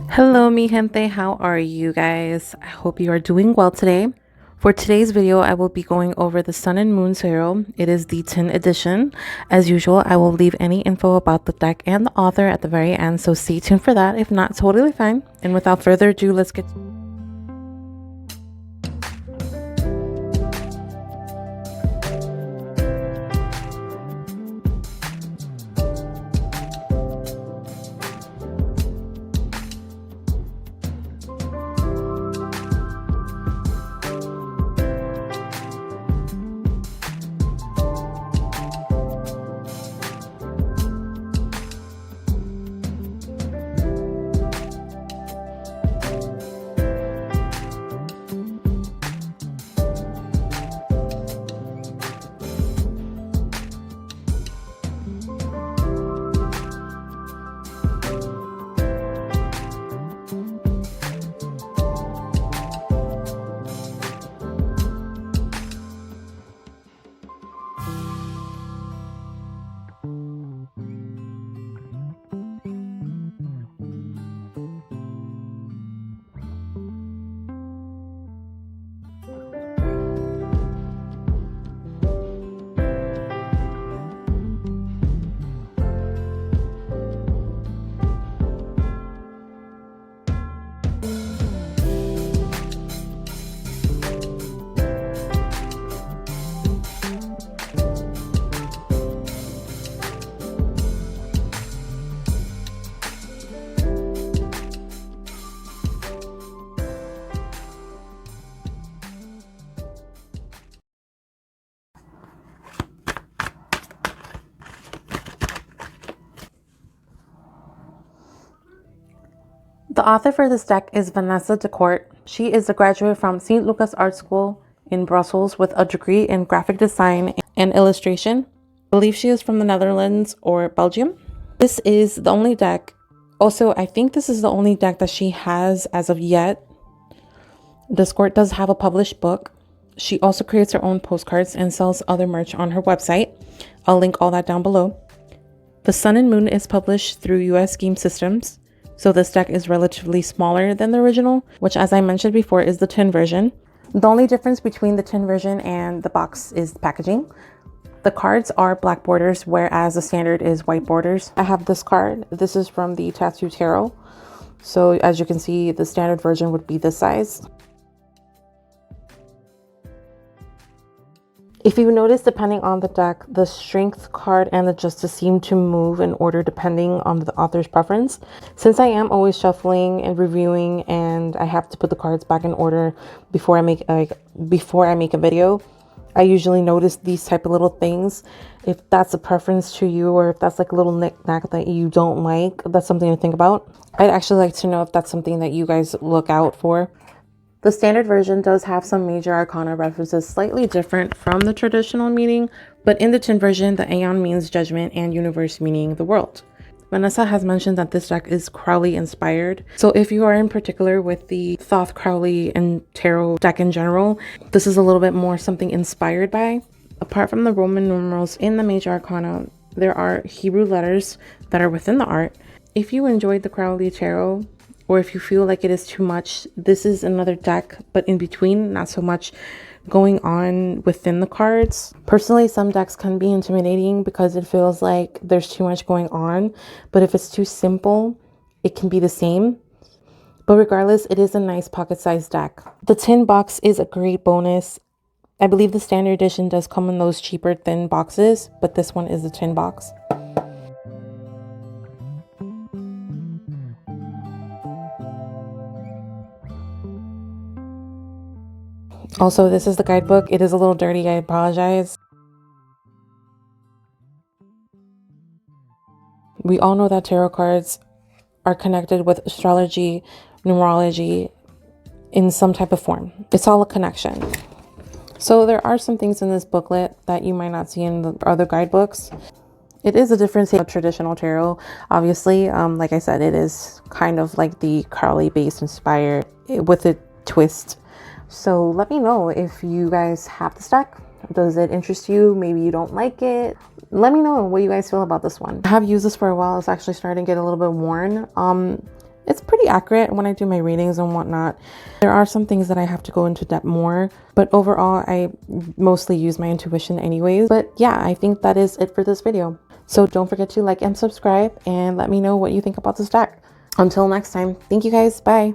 Hello mi gente, how are you guys? I hope you are doing well today. For today's video, I will be going over the Sun and Moon tarot. It is the 10th edition. As usual, I will leave any info about the deck and the author at the very end, so stay tuned for that. If not, totally fine. And without further ado, let's get The author for this deck is Vanessa Decourt. She is a graduate from St. Lucas Art School in Brussels with a degree in graphic design and illustration. I believe she is from the Netherlands or Belgium. This is the only deck. Also, I think this is the only deck that she has as of yet. Decourt does have a published book. She also creates her own postcards and sells other merch on her website. I'll link all that down below. The Sun and Moon is published through US Game Systems. So this deck is relatively smaller than the original, which as I mentioned before is the tin version. The only difference between the tin version and the box is the packaging. The cards are black borders, whereas the standard is white borders. I have this card. This is from the Tattoo Tarot. So as you can see, the standard version would be this size. If you notice, depending on the deck, the Strength card and the Justice seem to move in order depending on the author's preference. Since I am always shuffling and reviewing and I have to put the cards back in order before I make a video, I usually notice these type of little things. If that's a preference to you, or if that's like a little knick-knack that you don't like, that's something to think about. I'd actually like to know if that's something that you guys look out for. The standard version does have some major arcana references slightly different from the traditional meaning, but in the tin version, the Aeon means judgment and universe meaning the world. Vanessa has mentioned that this deck is Crowley inspired. So if you are in particular with the Thoth Crowley and tarot deck in general, this is a little bit more something inspired by. Apart from the Roman numerals in the major arcana, there are Hebrew letters that are within the art. If you enjoyed the Crowley tarot, or if you feel like it is too much, this is another deck, but in between, not so much going on within the cards. Personally, some decks can be intimidating because it feels like there's too much going on, but if it's too simple, it can be the same. But regardless, it is a nice pocket-sized deck. The tin box is a great bonus. I believe the standard edition does come in those cheaper thin boxes, but this one is the tin box. Also, this is the guidebook. It is a little dirty, I apologize. We all know that tarot cards are connected with astrology, numerology in some type of form. It's all a connection. So there are some things in this booklet that you might not see in the other guidebooks. It is a different type of traditional tarot, obviously. Like I said, it is kind of like the Crowley based inspired with a twist. So let me know if you guys have this deck. Does it interest you? Maybe you don't like it. let me know what you guys feel about this one. I have used this for a while. It's actually starting to get a little bit worn. It's pretty accurate when I do my readings and whatnot. There are some things that I have to go into depth more, but overall I mostly use my intuition anyways. But yeah, I think that is it for this video. So don't forget to like and subscribe and let me know what you think about this deck. Until next time, thank you guys. Bye.